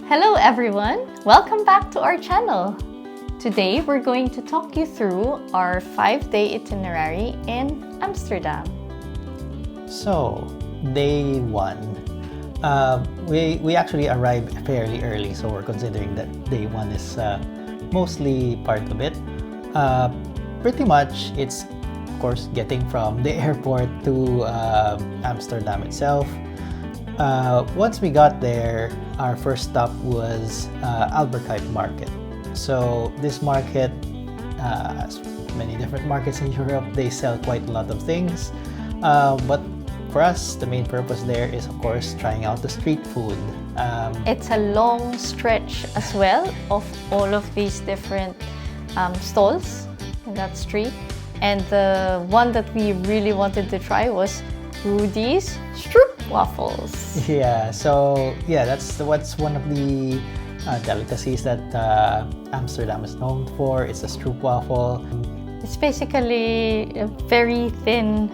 Hello everyone! Welcome back to our channel. Today we're going to talk you through our 5-day itinerary in Amsterdam. So, day 1. We actually arrived fairly early, so we're considering that day 1 is mostly part of it. Pretty much, it's of course getting from the airport to Amsterdam itself. Once we got there, our first stop was Embark market. So this market, as many different markets in Europe, they sell quite a lot of things. But for us, the main purpose there is, of course, trying out the street food. It's a long stretch as well of all of these different stalls in that street. And the one that we really wanted to try was Rudy's waffles. Yeah, so that's what's one of the delicacies that Amsterdam is known for. It's a stroopwafel. It's basically a very thin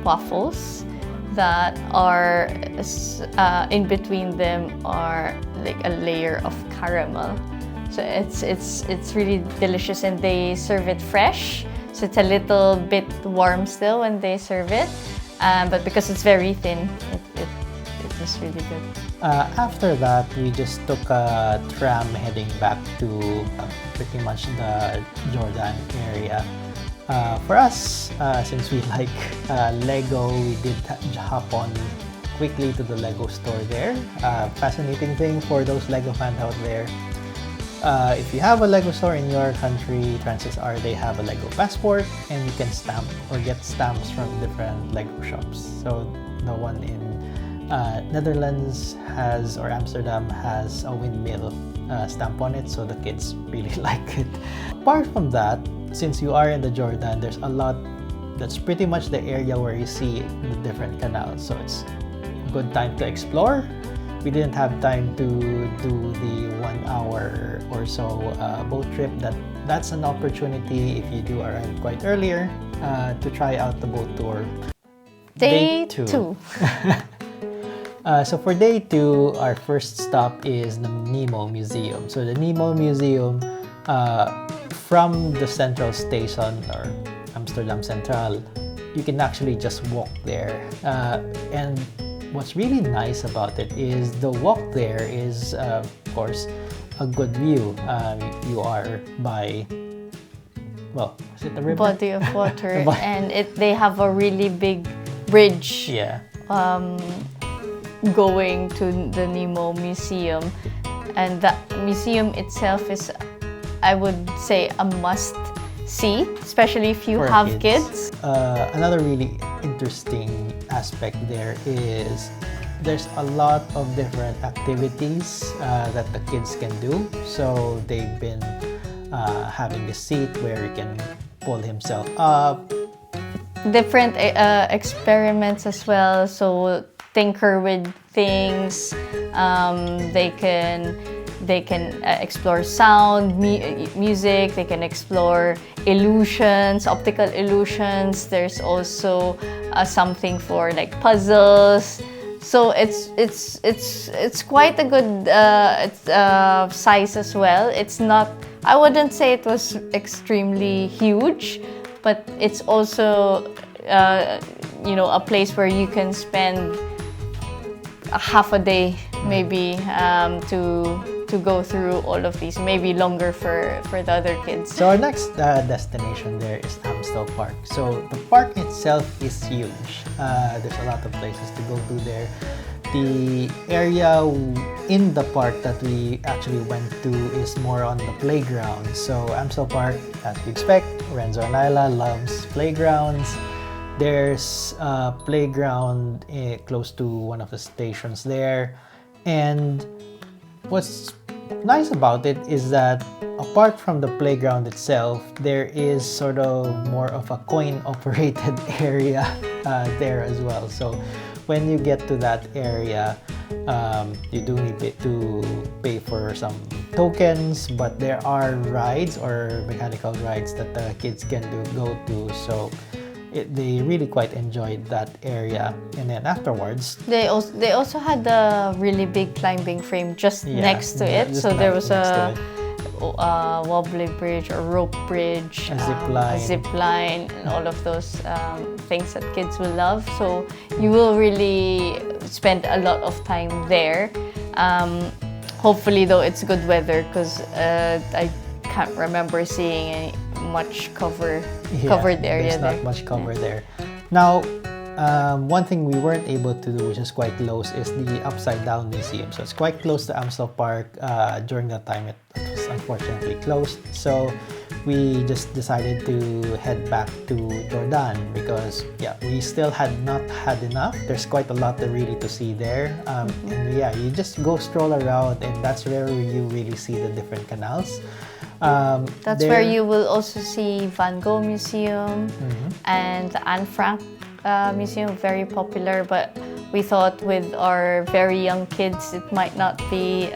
waffles that are in between them are like a layer of caramel. So it's really delicious, and they serve it fresh. So it's a little bit warm still when they serve it. But because it's very thin, it was really good. After that, we just took a tram heading back to pretty much the Jordan area. For us, since we like Lego, we did hop on quickly to the Lego store there. Fascinating thing for those Lego fans out there. If you have a Lego store in your country, chances are they have a Lego passport, and you can stamp or get stamps from different Lego shops. So the one in Netherlands has, or Amsterdam has, a windmill stamp on it, so the kids really like it. Apart from that, since you are in the Jordan, there's a lot. That's pretty much the area where you see the different canals, so it's a good time to explore. We didn't have time to do the 1 hour or so boat trip. That's an opportunity if you do arrive quite earlier to try out the boat tour. Day 2. So for day 2, our first stop is the Nemo Museum. So the Nemo Museum, from the central station, or Amsterdam Central, you can actually just walk there. And what's really nice about it is the walk there is, of course, a good view. You are by, well, is it the river? Body of water, and they have a really big bridge. Yeah. Going to the Nemo Museum, and that museum itself is, I would say, a must-see, especially if you have kids. Another really interesting aspect there is there's a lot of different activities that the kids can do. So they've been having a seat where you can pull himself up. Different experiments as well. So tinker with things. They can explore sound, music. They can explore illusions, optical illusions. There's also something for like puzzles. So it's quite a good size as well. It's not, I wouldn't say it was extremely huge, but it's also a place where you can spend a half a day maybe to go through all of these, maybe longer for the other kids. So our next destination there is Amstel Park. So the park itself is huge. There's a lot of places to go to there. The area in the park that we actually went to is more on the playground. So Amstel Park, as you expect, Renzo and Isla loves playgrounds. There's a playground close to one of the stations there. And what's nice about it is that apart from the playground itself, there is sort of more of a coin-operated area there as well. So when you get to that area, you do need to pay for some tokens, but there are rides or mechanical rides that the kids can go to. So they really quite enjoyed that area. And then afterwards, They also had the really big climbing frame just yeah, next to it. just So there was next to a it. wobbly bridge or rope bridge, A zip line. and all of those things that kids will love. So you will really spend a lot of time there. Hopefully, though, it's good weather because I can't remember seeing any much covered area there's there. not much cover there. Now, one thing we weren't able to do, which is quite close, is the Upside Down Museum. So it's quite close to Amstel Park. During that time, it was unfortunately closed. So we just decided to head back to Jordan because, yeah, we still had not had enough. There's quite a lot to see there. And yeah, you just go stroll around, and that's where you really see the different canals. That's where you will also see Van Gogh Museum and the Anne Frank Museum, very popular. But we thought with our very young kids, it might not be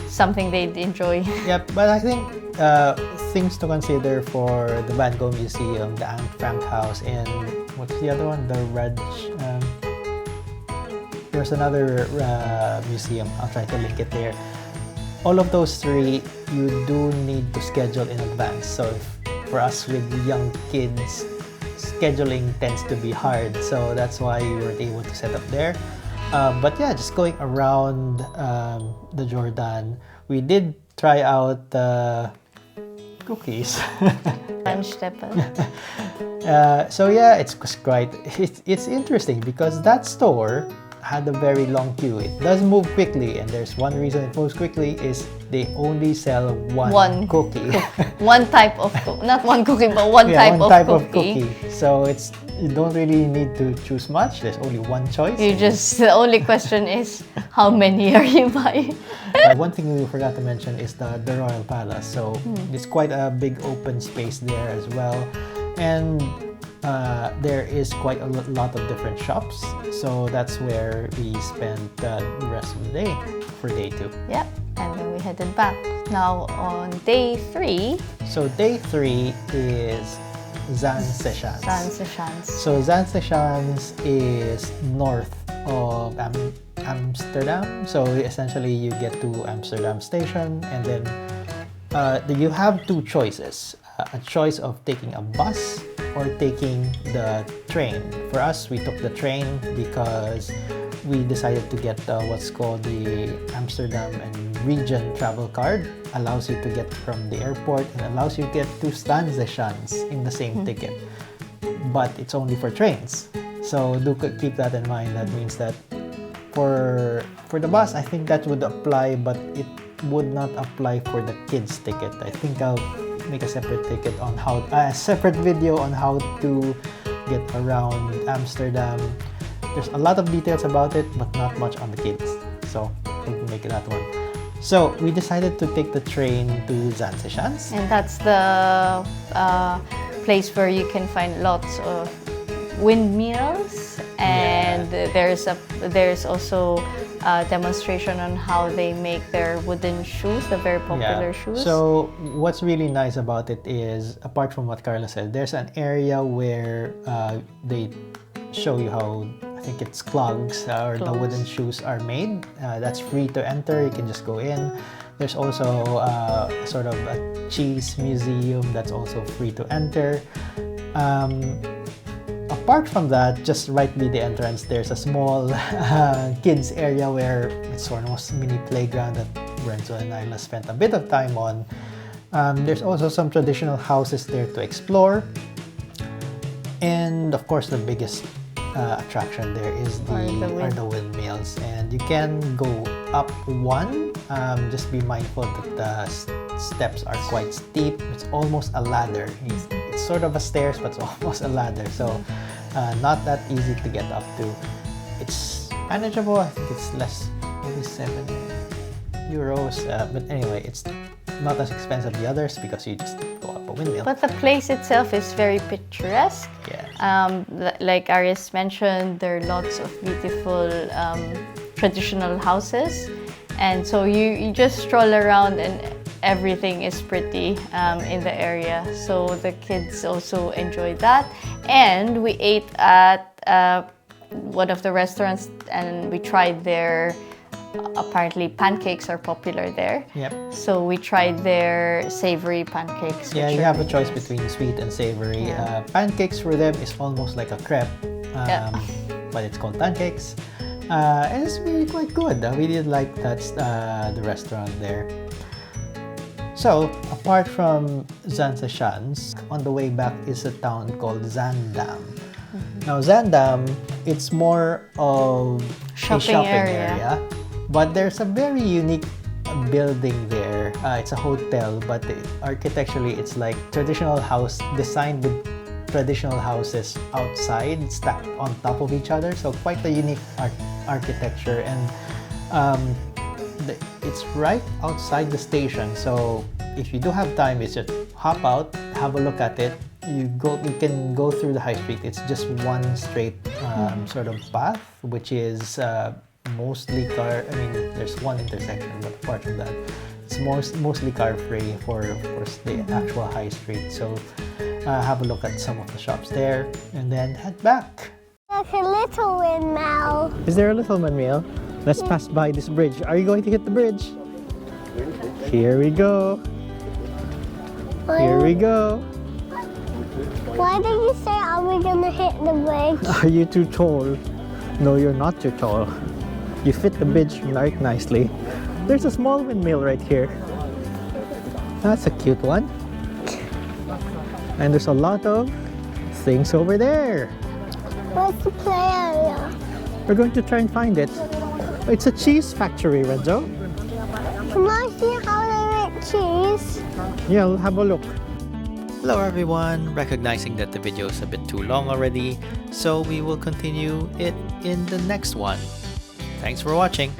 something they'd enjoy. Yep, but I think things to consider for the Van Gogh Museum, the Anne Frank House, and what's the other one? The Red. There's another museum. I'll try to link it there. All of those three, you do need to schedule in advance. So for us with young kids, scheduling tends to be hard. So that's why we weren't able to set up there. But yeah, just going around the Jordan, we did try out cookies. So yeah, it's interesting because that store had a very long queue. It does move quickly, and there's one reason it moves quickly is they only sell one cookie. One type of not one cookie, but one type of cookie. So you don't really need to choose much. There's only one choice. The only question is how many are you buying? One thing we forgot to mention is the Royal Palace. So it's quite a big open space there as well, and there is quite a lot of different shops. So that's where we spent the rest of the day for day 2. Yep, and then we headed back. Now on day 3. So day 3 is Zaanse Schans. Zaanse Schans. So Zaanse Schans is north of Amsterdam. So essentially you get to Amsterdam station, and then you have two choices. A choice of taking a bus or taking the train. For us, we took the train because we decided to get what's called the Amsterdam and Region travel card. Allows you to get from the airport and allows you to get to Zaanse Schans in the same ticket. But it's only for trains. So do keep that in mind. That means that for the bus, I think that would apply, but it would not apply for the kids ticket. I think I'll make a separate separate video on how to get around Amsterdam. There's a lot of details about it, but not much on the kids. So we'll make that one. So we decided to take the train to Zaanse Schans. And that's the place where you can find lots of windmills, and there's also a demonstration on how they make their wooden shoes, the very popular shoes. So what's really nice about it is, apart from what Carla said, there's an area where they show you how, I think it's clogs the wooden shoes are made. That's free to enter. You can just go in. There's also sort of a cheese museum that's also free to enter. Apart from that, just right by the entrance, there's a small kids area where it's almost a mini playground that Renzo and Nyla spent a bit of time on. There's also some traditional houses there to explore. And of course, the biggest attraction there is the windmills. And you can go up one. Just be mindful that the steps are quite steep. It's almost a ladder. It's sort of a stairs, but it's almost a ladder. So not that easy to get up to. It's manageable. I think it's less, maybe €7. But anyway, it's not as expensive as the others because you just go up a windmill. But the place itself is very picturesque. Yeah. Like Aris mentioned, there are lots of beautiful traditional houses. And so you just stroll around and everything is pretty in the area. So the kids also enjoy that. And we ate at one of the restaurants, and we tried their, apparently pancakes are popular there. Yep. So we tried their savory pancakes. Yeah, which you are have a really choice nice. between sweet and savory. Yeah. Pancakes for them is almost like a crepe, Yeah. but it's called pancakes. And it's really quite good. We did like that's the restaurant there. So, apart from Zaanse Schans, on the way back is a town called Zaandam. Now, Zaandam, it's more of a Shopping shopping area. area, but there's a very unique building there. It's a hotel, but architecturally, it's like traditional house designed with traditional houses outside, stacked on top of each other. So, quite a unique architecture, and it's right outside the station. So if you do have time, it's just hop out, have a look at it. You can go through the high street. It's just one straight sort of path, which is mostly car. I mean, there's one intersection, but apart from that, it's mostly car free for, of course, the actual high street. So have a look at some of the shops there, and then head back. There's a little windmill. Is there a little windmill? Let's pass by this bridge. Are you going to hit the bridge? Here we go. Here we go. Why did you say are we gonna hit the bridge? Are you too tall? No, you're not too tall. You fit the bridge right nicely. There's a small windmill right here. That's a cute one. And there's a lot of things over there. Where's the play area? We're going to try and find it. It's a cheese factory, Renzo. Can I see how they make cheese? Yeah, we'll have a look. Hello everyone, recognizing that the video is a bit too long already, so we will continue it in the next one. Thanks for watching.